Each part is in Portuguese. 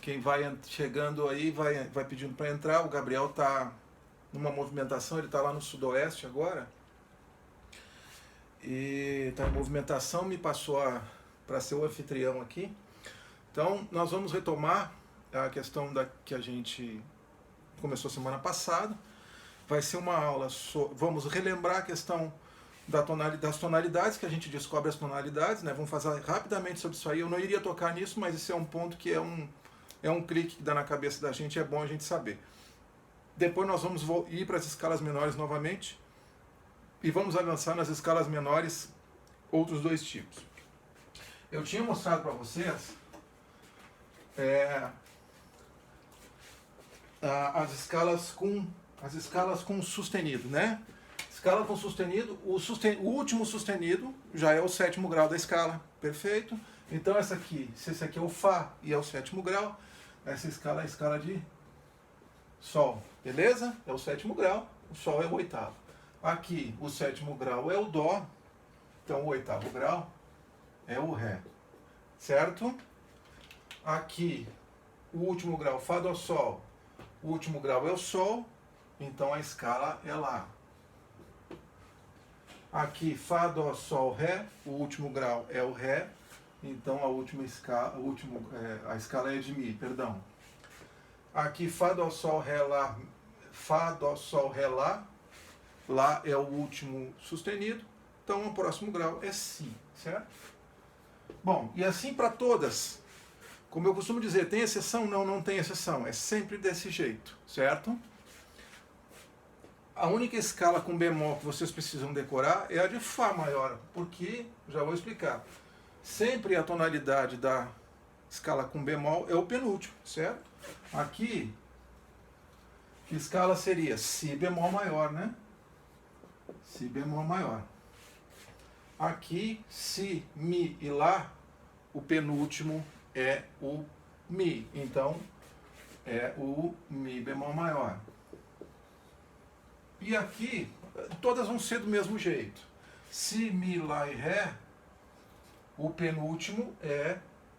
Quem vai chegando aí vai pedindo para entrar. O Gabriel está numa movimentação, ele está lá no sudoeste agora. E está em movimentação, me passou para ser o anfitrião aqui. Então, nós vamos retomar a questão que a gente começou semana passada. Vai ser uma aula, vamos relembrar a questão das tonalidades, que a gente descobre as tonalidades, né? Vamos fazer rapidamente sobre isso aí. Eu não iria tocar nisso, mas esse é um ponto que é um clique que dá na cabeça da gente, é bom a gente saber. Depois nós vamos ir para as escalas menores novamente e vamos avançar nas escalas menores, outros dois tipos. Eu tinha mostrado para vocês as escalas com sustenido, né? Escala com sustenido, o último sustenido já é o sétimo grau da escala, perfeito? Então se esse aqui é o Fá e é o sétimo grau, essa escala é a escala de Sol, beleza? É o sétimo grau, o Sol é o oitavo. Aqui o sétimo grau é o Dó, então o oitavo grau é o Ré, certo? Aqui o último grau, Fá, Dó, Sol, o último grau é o Sol, então a escala é Lá. Aqui Fá, Dó, Sol, Ré, o último grau é o Ré, então a escala é de Mi, perdão. Aqui Fá, Dó, Sol, Ré, Lá, Fá, Dó, Sol, Ré, Lá, Lá é o último sustenido, então o próximo grau é Si, certo? Bom, e assim para todas. Como eu costumo dizer, tem exceção? Não, não tem exceção, é sempre desse jeito, certo? A única escala com bemol que vocês precisam decorar é a de Fá maior, porque, já vou explicar, sempre a tonalidade da escala com bemol é o penúltimo, certo? Aqui, que escala seria? Si bemol maior, né? Si bemol maior. Aqui, Si, Mi e Lá, o penúltimo é o Mi, então é o Mi bemol maior. E aqui, todas vão ser do mesmo jeito. Si, Mi, Lá e Ré, o penúltimo é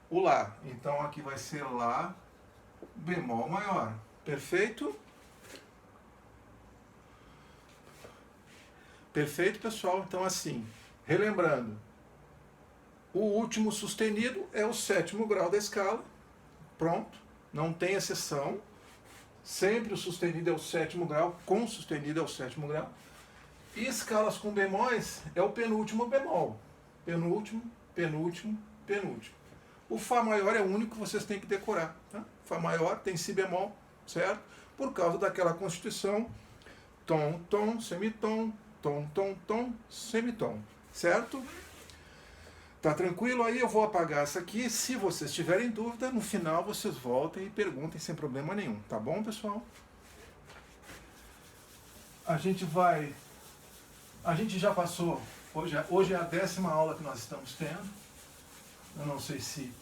o Lá. Então aqui vai ser Lá bemol maior. Perfeito? Perfeito, pessoal? Então assim, relembrando, o último sustenido é o sétimo grau da escala. Pronto, não tem exceção. Sempre o sustenido é o sétimo grau, com sustenido é o sétimo grau. E escalas com bemóis é o penúltimo bemol. Penúltimo, penúltimo, penúltimo. O Fá maior é o único que vocês têm que decorar. Tá? Fá maior tem Si bemol, certo? Por causa daquela constituição tom, tom, semitom, tom, tom, tom, semitom, certo? Tá tranquilo? Aí eu vou apagar essa aqui. Se vocês tiverem dúvida, no final vocês voltem e perguntem sem problema nenhum. Tá bom, pessoal? A gente já passou, hoje é a 10ª aula que nós estamos tendo. Eu não sei se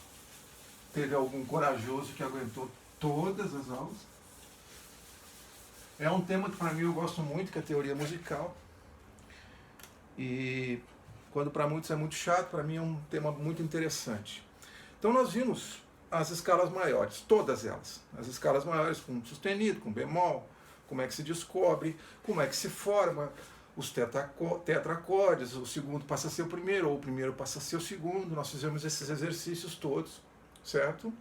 teve algum corajoso que aguentou todas as aulas. É um tema que para mim eu gosto muito, que é a teoria musical. E quando para muitos é muito chato, para mim é um tema muito interessante. Então nós vimos as escalas maiores, todas elas. As escalas maiores com sustenido, com bemol, como é que se descobre, como é que se forma os tetraacordes, o segundo passa a ser o primeiro, ou o primeiro passa a ser o segundo. Nós fizemos esses exercícios todos, certo?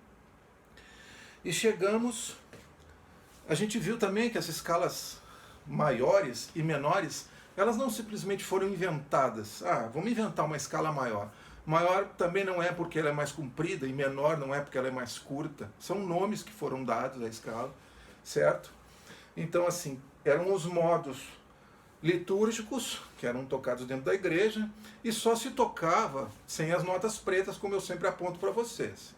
E chegamos, a gente viu também que as escalas maiores e menores, elas não simplesmente foram inventadas. Vamos inventar uma escala maior. Maior também não é porque ela é mais comprida, e menor não é porque ela é mais curta. São nomes que foram dados à escala, certo? Então, assim, eram os modos litúrgicos, que eram tocados dentro da igreja, e só se tocava sem as notas pretas, como eu sempre aponto para vocês.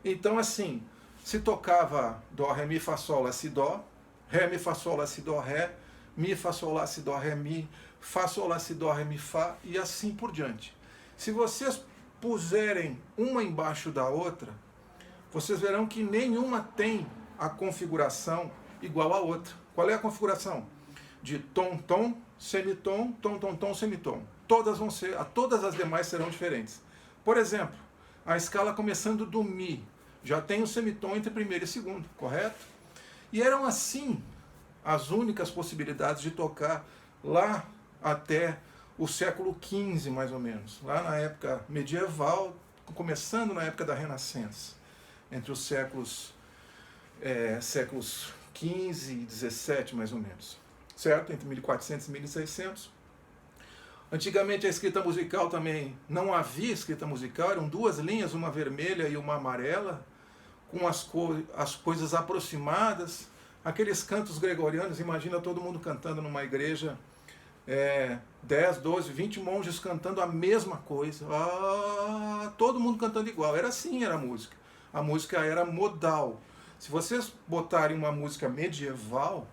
Então, assim, se tocava Dó, Ré, Mi, Fá, Sol, Lá, Si, Dó, Ré, Mi, Fá, Sol, Lá, Si, Dó, Ré, Mi, Fá, Sol, Lá, Si, Dó, Ré, Mi, Fá, Sol, Lá, Si, Dó, Ré, Mi, Fá, e assim por diante. Se vocês puserem uma embaixo da outra, vocês verão que nenhuma tem a configuração igual à outra. Qual é a configuração? De tom, tom, semitom, tom, tom, tom, semitom. Todas as demais serão diferentes. Por exemplo, a escala começando do Mi. já tem um semitom entre primeiro e segundo, correto? E eram assim as únicas possibilidades de tocar lá até o século XV, mais ou menos, lá na época medieval, começando na época da Renascença, entre os séculos XV e XVII, mais ou menos, certo? Entre 1400 e 1600. Antigamente a escrita musical também não havia escrita musical, eram duas linhas, uma vermelha e uma amarela, com as coisas aproximadas, aqueles cantos gregorianos, imagina todo mundo cantando numa igreja, 10, 12, 20 monges cantando a mesma coisa, todo mundo cantando igual, era assim, era a música era modal. Se vocês botarem uma música medieval,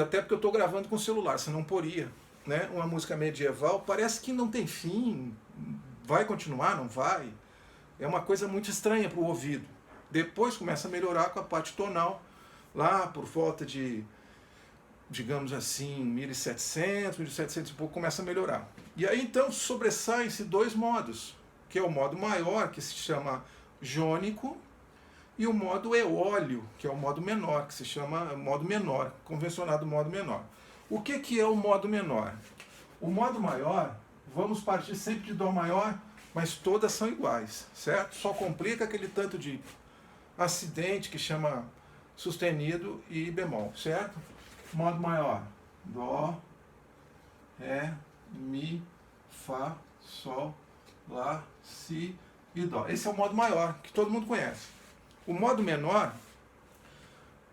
até porque eu estou gravando com celular, você não poria, né? Uma música medieval parece que não tem fim, vai continuar, não vai, é uma coisa muito estranha para o ouvido. Depois começa a melhorar com a parte tonal, lá por volta de, digamos assim, 1700, 1700 e pouco, começa a melhorar. E aí então sobressaem-se dois modos, que é o modo maior, que se chama jônico, e o modo eólio, que é o modo menor, que se chama modo menor, convencionado modo menor. O que é o modo menor? O modo maior, vamos partir sempre de Dó maior, mas todas são iguais, certo? Só complica aquele tanto de acidente que chama sustenido e bemol, certo? Modo maior, Dó, Ré, Mi, Fá, Sol, Lá, Si e Dó. Esse é o modo maior, que todo mundo conhece. O modo menor,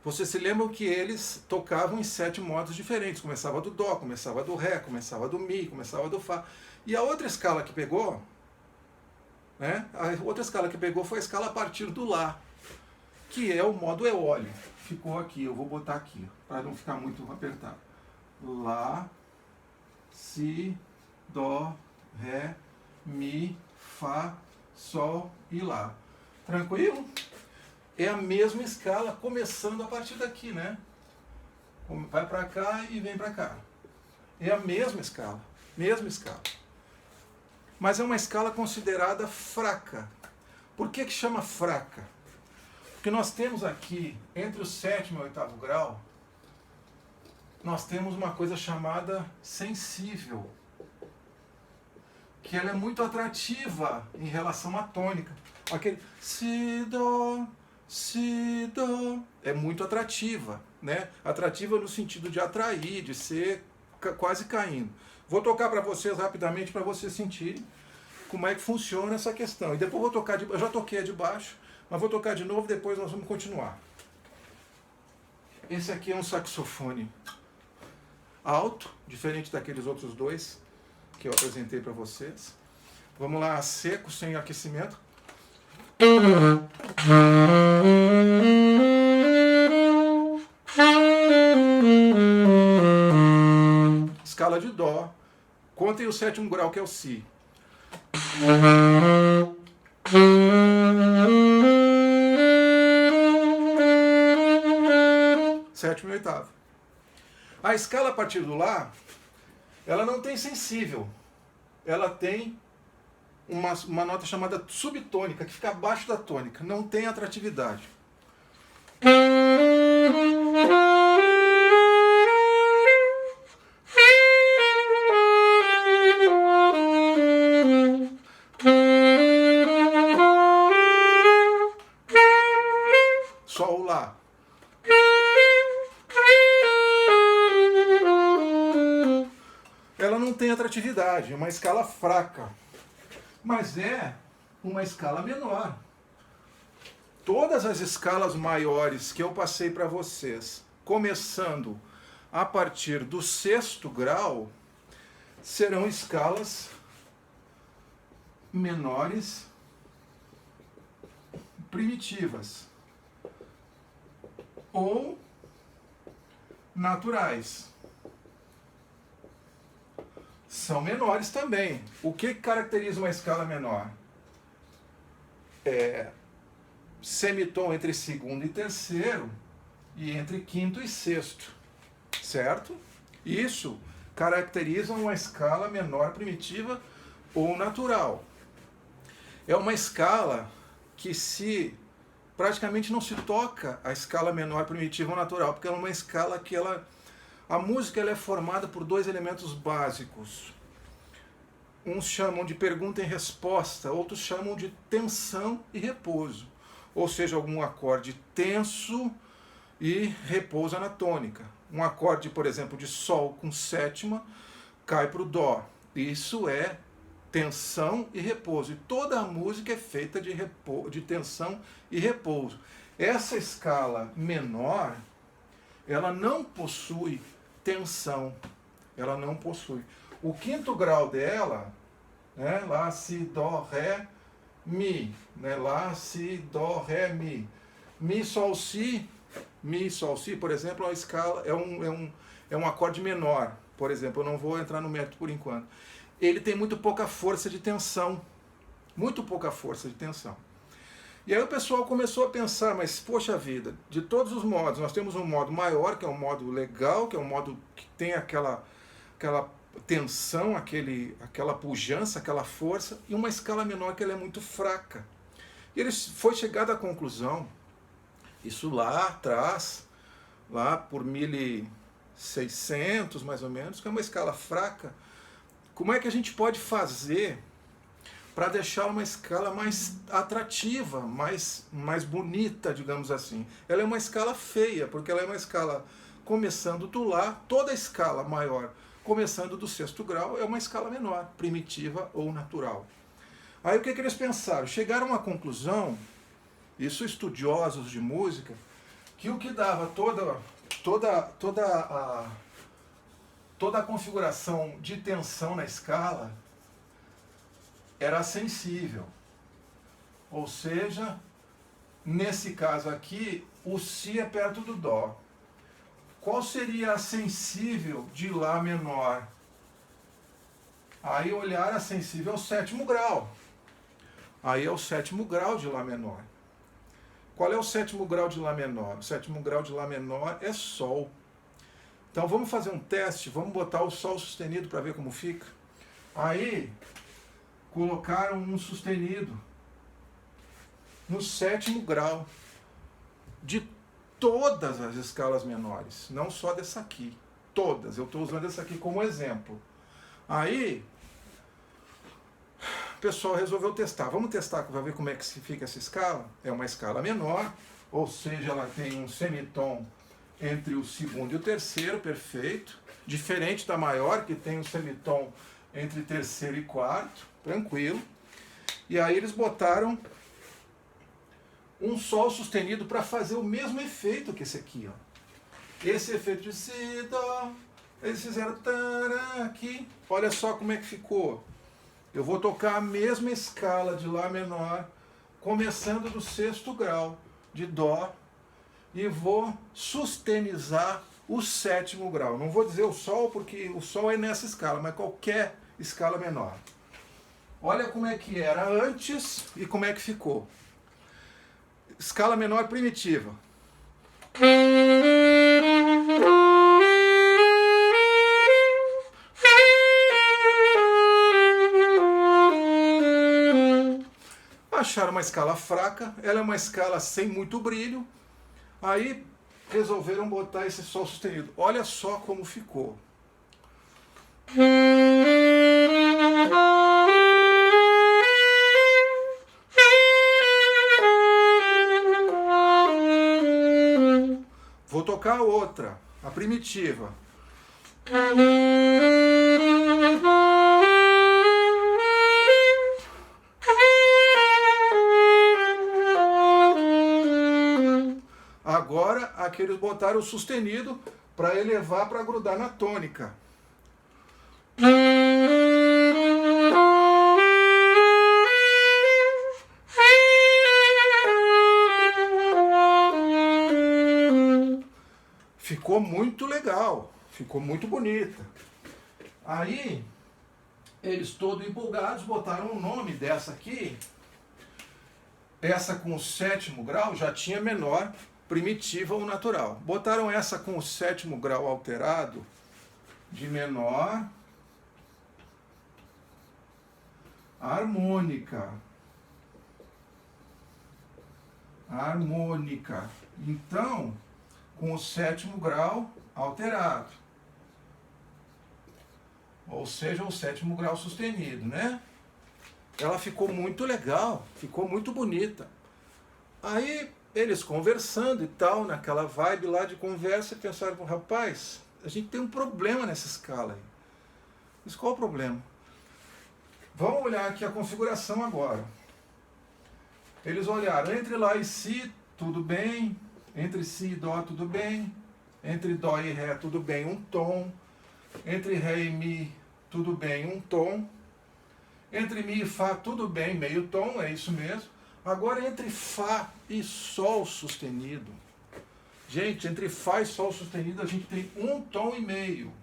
vocês se lembram que eles tocavam em 7 modos diferentes. Começava do Dó, começava do Ré, começava do Mi, começava do Fá. E a outra escala que pegou, né? A outra escala que pegou foi a escala a partir do Lá, que é o modo eólio. Ficou aqui, eu vou botar aqui, para não ficar muito apertado. Lá, Si, Dó, Ré, Mi, Fá, Sol e Lá. Tranquilo? É a mesma escala, começando a partir daqui, né? Vai para cá e vem para cá. É a mesma escala, mesma escala. Mas é uma escala considerada fraca. Por que chama fraca? Porque nós temos aqui, entre o 7º e o 8º grau, nós temos uma coisa chamada sensível, que ela é muito atrativa em relação à tônica. Aquele Si, Dó, é muito atrativa, né? Atrativa no sentido de atrair, de ser quase caindo. Vou tocar para vocês rapidamente para vocês sentirem como é que funciona essa questão. E depois vou tocar eu já toquei a de baixo, mas vou tocar de novo, depois nós vamos continuar. Esse aqui é um saxofone alto, diferente daqueles outros dois que eu apresentei para vocês. Vamos lá, seco, sem aquecimento. Escala de Dó. Contem o 7º grau, que é o Si. 7º e 8º. A escala a partir do Lá, ela não tem sensível. Ela tem uma nota chamada subtônica, que fica abaixo da tônica, não tem atratividade. Só o Lá. Ela não tem atratividade, é uma escala fraca. Mas é uma escala menor. Todas as escalas maiores que eu passei para vocês, começando a partir do 6º grau, serão escalas menores primitivas ou naturais. São menores também. O que caracteriza uma escala menor? Semitom entre 2º e 3º e entre 5º e 6º, certo? Isso caracteriza uma escala menor primitiva ou natural. É uma escala que praticamente não se toca a escala menor primitiva ou natural, porque ela é uma escala que a música ela é formada por dois elementos básicos. Uns chamam de pergunta e resposta, outros chamam de tensão e repouso. Ou seja, algum acorde tenso e repousa na tônica. Um acorde, por exemplo, de Sol com sétima, cai para o Dó. Isso é tensão e repouso. E toda a música é feita de tensão e repouso. Essa escala menor, ela não possui tensão. Ela não possui. O quinto grau dela, né, Lá, Si, Dó, Ré, Mi. Né, Lá, Si, Dó, Ré, Mi. Mi, Sol, Si, por exemplo, é uma escala, é um acorde menor. Por exemplo, eu não vou entrar no mérito por enquanto. Ele tem muito pouca força de tensão. Muito pouca força de tensão. E aí o pessoal começou a pensar, mas poxa vida, de todos os modos, nós temos um modo maior, que é um modo legal, que é um modo que tem aquela tensão, aquela pujança, aquela força, e uma escala menor que ela é muito fraca. E eles foi chegado à conclusão, isso lá atrás, lá por 1600 mais ou menos, que é uma escala fraca. Como é que a gente pode fazer para deixar uma escala mais atrativa, mais bonita, digamos assim? Ela é uma escala feia, porque ela é uma escala começando do Lá, toda a escala maior começando do sexto grau é uma escala menor, primitiva ou natural. Aí o que eles pensaram? Chegaram à conclusão, isso estudiosos de música, que o que dava toda a configuração de tensão na escala era a sensível. Ou seja, nesse caso aqui, o Si é perto do Dó. Qual seria a sensível de Lá menor? Aí olhar a sensível é o sétimo grau. Aí é o sétimo grau de Lá menor. Qual é o sétimo grau de Lá menor? O sétimo grau de Lá menor é Sol. Então vamos fazer um teste, vamos botar o Sol sustenido para ver como fica. Aí colocaram um sustenido no sétimo grau de todas as escalas menores, não só dessa aqui, todas. Eu estou usando essa aqui como exemplo. Aí o pessoal resolveu testar. Vamos testar para ver como é que fica essa escala? É uma escala menor, ou seja, ela tem um semitom entre o segundo e o terceiro, perfeito. Diferente da maior, que tem um semitom entre terceiro e quarto, tranquilo. E aí eles botaram um Sol sustenido para fazer o mesmo efeito que esse aqui, ó. Esse efeito de Si, Dó, eles fizeram tará aqui. Olha só como é que ficou. Eu vou tocar a mesma escala de Lá menor, começando do sexto grau de Dó, e vou sustenizar o sétimo grau. Não vou dizer o Sol, porque o Sol é nessa escala, mas qualquer escala menor. Olha como é que era antes e como é que ficou. Escala menor primitiva. Acharam uma escala fraca, ela é uma escala sem muito brilho, aí resolveram botar esse Sol sustenido. Olha só como ficou. Vou tocar a outra, a primitiva. Agora, aqui eles botaram o sustenido para elevar, para grudar na tônica. Ficou muito legal, ficou muito bonita. Aí, eles todos empolgados botaram o nome dessa aqui. Essa com o sétimo grau já tinha menor, primitiva ou natural. Botaram essa com o sétimo grau alterado de menor harmônica. harmônica. Então, com o sétimo grau alterado. Ou seja, o sétimo grau sustenido, né? Ela ficou muito legal, ficou muito bonita. Aí, eles conversando e tal, naquela vibe lá de conversa, pensaram, rapaz, a gente tem um problema nessa escala aí. Mas qual o problema? Vamos olhar aqui a configuração agora. Eles olharam entre Lá e Si, tudo bem. Entre Si e Dó, tudo bem. Entre Dó e Ré, tudo bem, um tom. Entre Ré e Mi, tudo bem, um tom. Entre Mi e Fá, tudo bem, meio tom, é isso mesmo. Agora, entre Fá e Sol sustenido. Gente, entre Fá e Sol sustenido, a gente tem um tom e meio.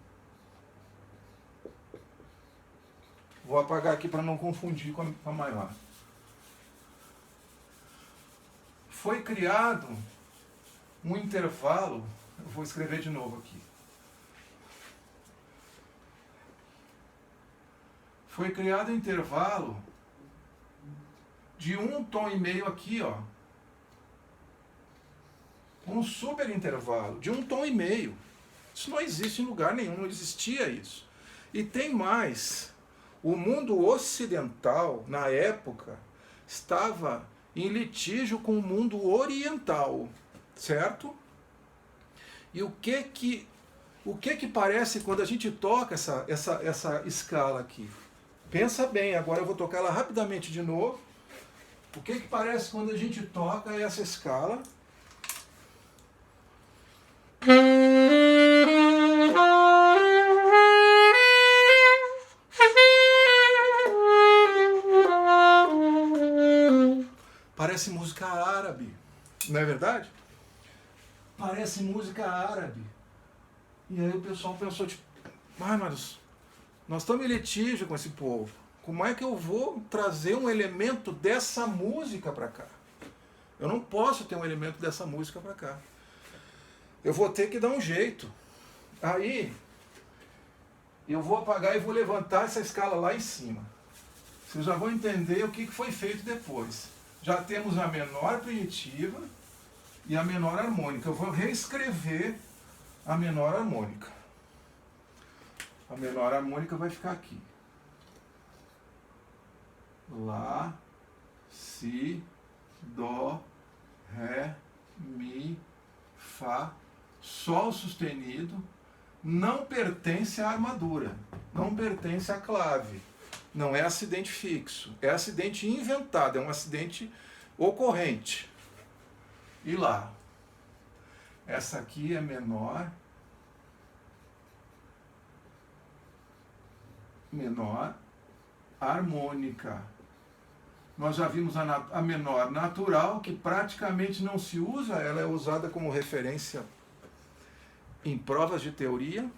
Vou apagar aqui para não confundir com a maior. Foi criado um intervalo, eu vou escrever de novo aqui. Foi criado um intervalo de um tom e meio aqui, ó. Um super intervalo de um tom e meio. Isso não existe em lugar nenhum, não existia isso. E tem mais. O mundo ocidental, na época, estava em litígio com o mundo oriental, certo? E o que que parece quando a gente toca essa escala aqui? Pensa bem, agora eu vou tocar ela rapidamente de novo. O que parece quando a gente toca essa escala? Parece música árabe, não é verdade? Parece música árabe. E aí o pessoal pensou, tipo, mas nós estamos em litígio com esse povo. Como é que eu vou trazer um elemento dessa música para cá? Eu não posso ter um elemento dessa música para cá. Eu vou ter que dar um jeito. Aí, eu vou apagar e vou levantar essa escala lá em cima. Vocês já vão entender o que foi feito depois. Já temos a menor primitiva e a menor harmônica. Eu vou reescrever a menor harmônica. A menor harmônica vai ficar aqui. Lá, Si, Dó, Ré, Mi, Fá, Sol sustenido, não pertence à armadura, não pertence à clave. Não é acidente fixo, é acidente inventado, é um acidente ocorrente. E Lá. Essa aqui é menor, harmônica. Nós já vimos a menor natural, que praticamente não se usa, ela é usada como referência em provas de teoria.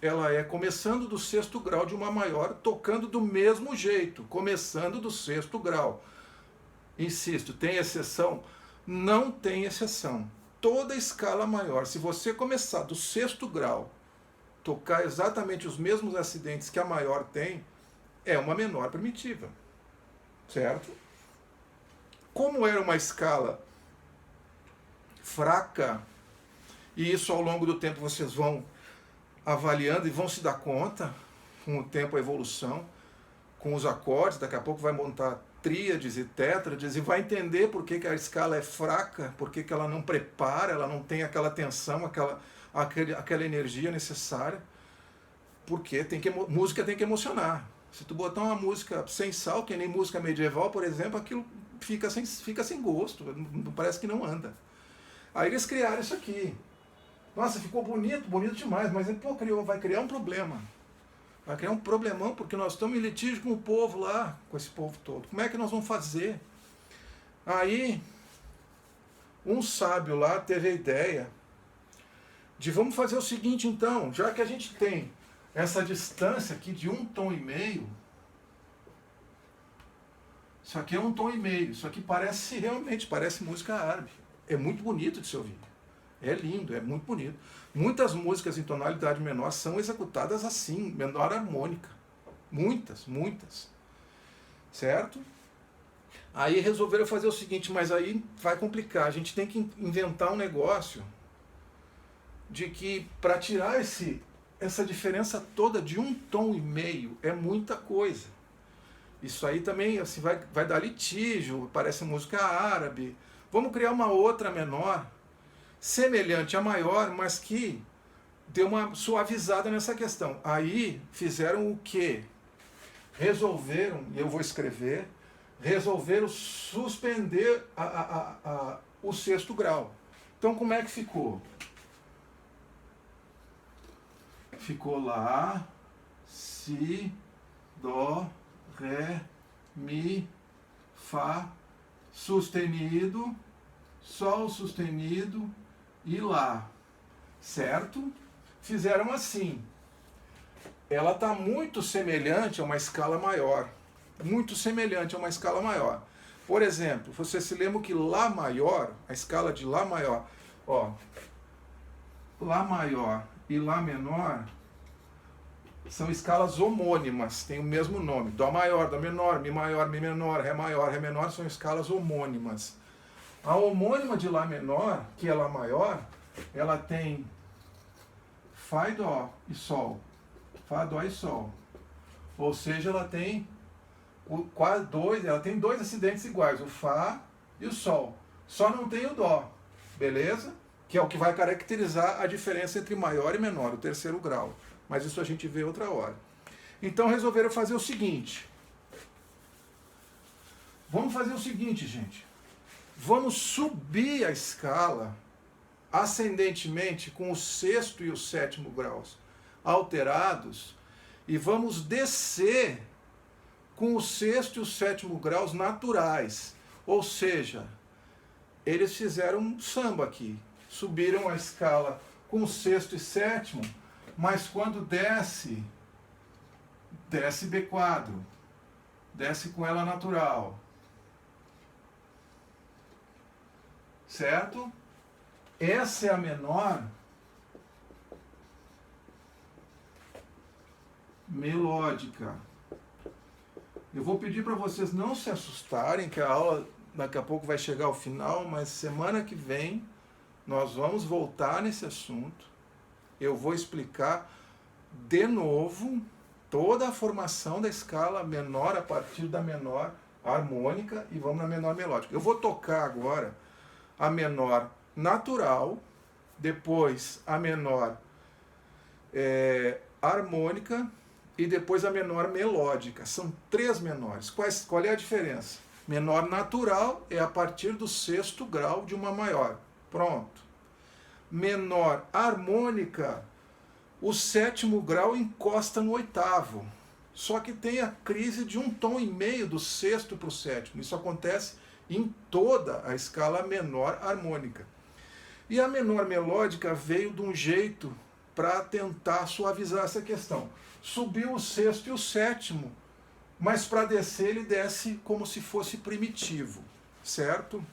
Ela é começando do sexto grau de uma maior, tocando do mesmo jeito, começando do sexto grau. Insisto, tem exceção? Não tem exceção. Toda escala maior, se você começar do sexto grau, tocar exatamente os mesmos acidentes que a maior tem, é uma menor primitiva. Certo? Como era uma escala fraca, e isso ao longo do tempo vocês vão avaliando e vão se dar conta, com o tempo, a evolução, com os acordes, daqui a pouco vai montar tríades e tétrades e vai entender por que a escala é fraca, por que ela não prepara, ela não tem aquela tensão, aquela energia necessária, porque música tem que emocionar. Se tu botar uma música sem sal, que nem música medieval, por exemplo, aquilo fica sem gosto, parece que não anda. Aí eles criaram isso aqui. Nossa, ficou bonito, bonito demais, mas pô, vai criar um problema. Vai criar um problemão, porque nós estamos em litígio com o povo lá, com esse povo todo. Como é que nós vamos fazer? Aí, um sábio lá teve a ideia de vamos fazer o seguinte então, já que a gente tem essa distância aqui de um tom e meio, isso aqui é um tom e meio, isso aqui parece música árabe. É muito bonito de se ouvir. É lindo, é muito bonito. Muitas músicas em tonalidade menor são executadas assim, menor harmônica. Muitas. Certo? Aí resolveram fazer o seguinte, mas aí vai complicar, a gente tem que inventar um negócio de que para tirar essa diferença toda de 1,5 tom é muita coisa. Isso aí também assim, vai dar litígio, parece música árabe. Vamos criar uma outra menor, semelhante à maior, mas que deu uma suavizada nessa questão. Aí fizeram o quê? Resolveram, e eu vou escrever, resolveram suspender o sexto grau. Então como é que ficou? Ficou lá, si, dó, ré, mi, fá, sustenido, sol sustenido e lá, certo? Fizeram assim. Ela está muito semelhante a uma escala maior, muito semelhante a uma escala maior. Por exemplo, você se lembra que Lá maior, a escala de Lá maior, ó, Lá maior e Lá menor são escalas homônimas, têm o mesmo nome. Dó maior, Dó menor, Mi maior, Mi menor, Ré maior, Ré menor, são escalas homônimas. A homônima de Lá menor, que é Lá maior, ela tem Fá e Dó e Sol. Fá, Dó e Sol. Ou seja, ela tem ela tem dois acidentes iguais, o Fá e o Sol. Só não tem o Dó, beleza? Que é o que vai caracterizar a diferença entre maior e menor, o terceiro grau. Mas isso a gente vê outra hora. Então resolveram fazer o seguinte. Vamos fazer o seguinte, gente. Vamos subir a escala ascendentemente com o sexto e o sétimo graus alterados e vamos descer com o sexto e o sétimo graus naturais. Ou seja, eles fizeram um samba aqui. Subiram a escala com o sexto e sétimo, mas quando desce B quadro, desce com ela natural. Certo? Essa é a menor melódica. Eu vou pedir para vocês não se assustarem, que a aula daqui a pouco vai chegar ao final, mas semana que vem nós vamos voltar nesse assunto. Eu vou explicar de novo toda a formação da escala menor a partir da menor harmônica e vamos na menor melódica. Eu vou tocar agora a menor natural, depois a menor harmônica e depois a menor melódica. São 3 menores. Qual é a diferença? Menor natural é a partir do sexto grau de uma maior. Pronto. Menor harmônica, o sétimo grau encosta no oitavo. Só que tem a crise de 1,5 tom do sexto para o sétimo. Isso acontece em toda a escala menor harmônica. E a menor melódica veio de um jeito para tentar suavizar essa questão. Subiu o sexto e o sétimo, mas para descer ele desce como se fosse primitivo, certo?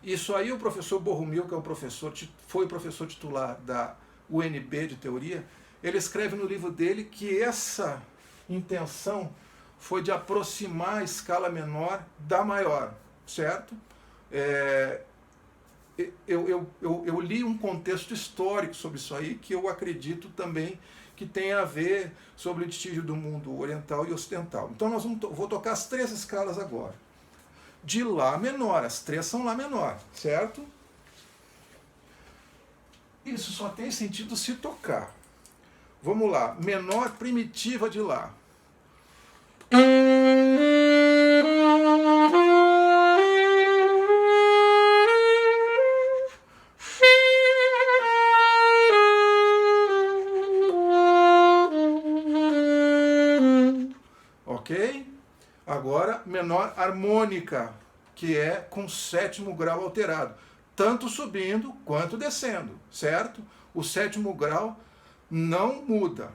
Isso aí o professor Borromil, que é foi professor titular da UNB de teoria, ele escreve no livro dele que essa intenção foi de aproximar a escala menor da maior, certo? Eu li um contexto histórico sobre isso aí, que eu acredito também que tem a ver sobre o litígio do mundo oriental e ocidental. Então vou tocar as 3 escalas agora. De Lá menor, as 3 são Lá menor, certo? Isso só tem sentido se tocar. Vamos lá, menor primitiva de Lá. Ok? Agora, menor harmônica, que é com sétimo grau alterado. Tanto subindo quanto descendo, certo? O sétimo grau não muda.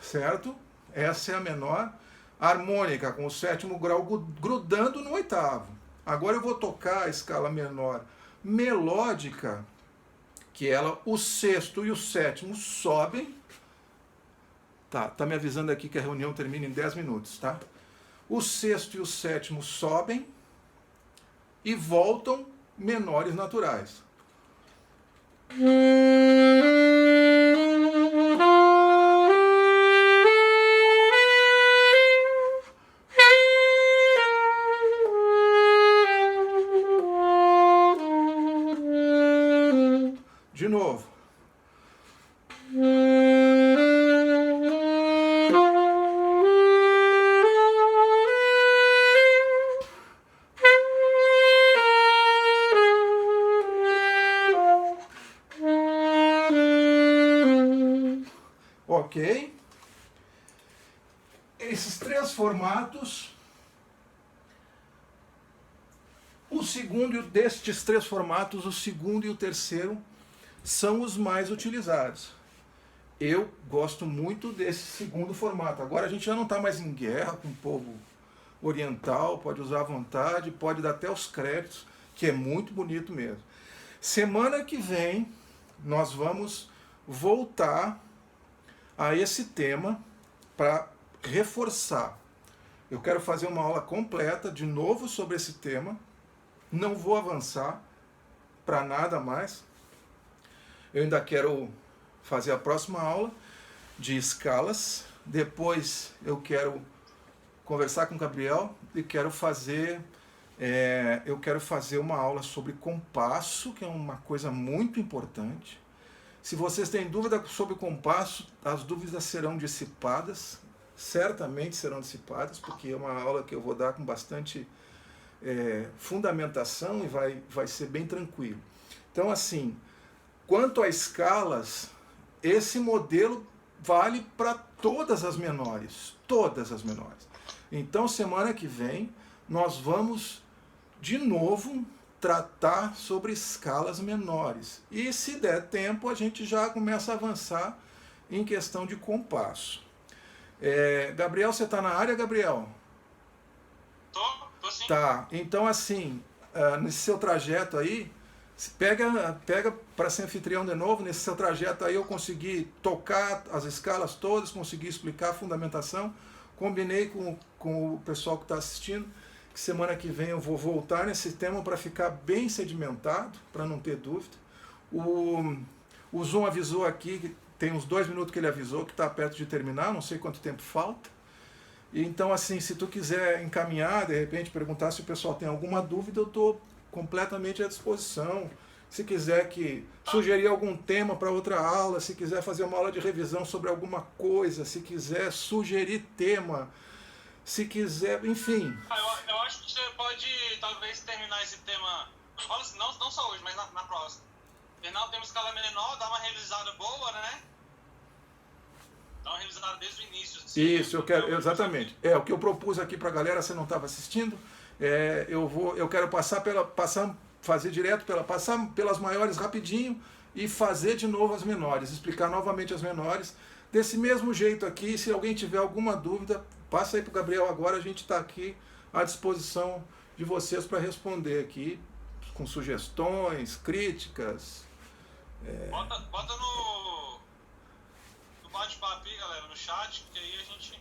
Certo? Essa é a menor. harmônica com o sétimo grau grudando no oitavo. Agora eu vou tocar a escala menor melódica, que ela, o sexto e o sétimo sobem. Tá me avisando aqui que a reunião termina em 10 minutos, tá? O sexto e o sétimo sobem e voltam menores naturais. De novo. Ok? Esses três formatos, destes três formatos, o segundo e o terceiro são os mais utilizados. Eu gosto muito desse segundo formato. Agora a gente já não está mais em guerra com o povo oriental, pode usar à vontade, pode dar até os créditos, que é muito bonito mesmo. Semana que vem nós vamos voltar a esse tema para reforçar. Eu quero fazer uma aula completa de novo sobre esse tema. Não vou avançar para nada mais. Eu ainda quero fazer a próxima aula de escalas. Depois eu quero conversar com o Gabriel e quero fazer uma aula sobre compasso, que é uma coisa muito importante. Se vocês têm dúvida sobre compasso, as dúvidas serão dissipadas, certamente serão dissipadas, porque é uma aula que eu vou dar com bastante fundamentação e vai ser bem tranquilo. Então, assim, quanto a escalas, esse modelo vale para todas as menores, todas as menores. Então, semana que vem, nós vamos, de novo, tratar sobre escalas menores. E se der tempo, a gente já começa a avançar em questão de compasso. Gabriel, você está na área, Gabriel? Tô sim. Tá, então assim, nesse seu trajeto aí, pega para ser anfitrião de novo, nesse seu trajeto aí eu consegui tocar as escalas todas, consegui explicar a fundamentação, combinei com o pessoal que está assistindo, que semana que vem eu vou voltar nesse tema para ficar bem sedimentado, para não ter dúvida. O Zoom avisou aqui, que tem uns 2 minutos que ele avisou que está perto de terminar, não sei quanto tempo falta. Então, assim, se tu quiser encaminhar, de repente, perguntar se o pessoal tem alguma dúvida, eu estou completamente à disposição. Se quiser sugerir algum tema para outra aula, se quiser fazer uma aula de revisão sobre alguma coisa, se quiser sugerir tema, se quiser, enfim. Eu acho que você pode, talvez, terminar esse tema, não só hoje, mas na próxima. Terminar o tema escala menor, dar uma revisada boa, né? Dar uma revisada desde o início. Assim, isso, eu quero, exatamente. O que eu propus aqui para a galera, você não estava assistindo, eu quero passar pelas maiores rapidinho e fazer de novo as menores, explicar novamente as menores. Desse mesmo jeito aqui, se alguém tiver alguma dúvida, passa aí para o Gabriel agora, a gente está aqui à disposição de vocês para responder aqui, com sugestões, críticas. Bota no bate-papo aí, galera, no chat, porque aí a gente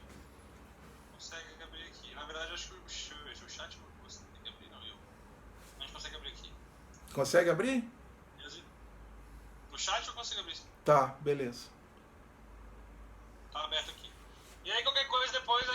consegue abrir aqui. Na verdade, eu acho que o chat não consegue abrir, não. A gente consegue abrir aqui. Consegue abrir? No chat eu consigo abrir. Tá, beleza.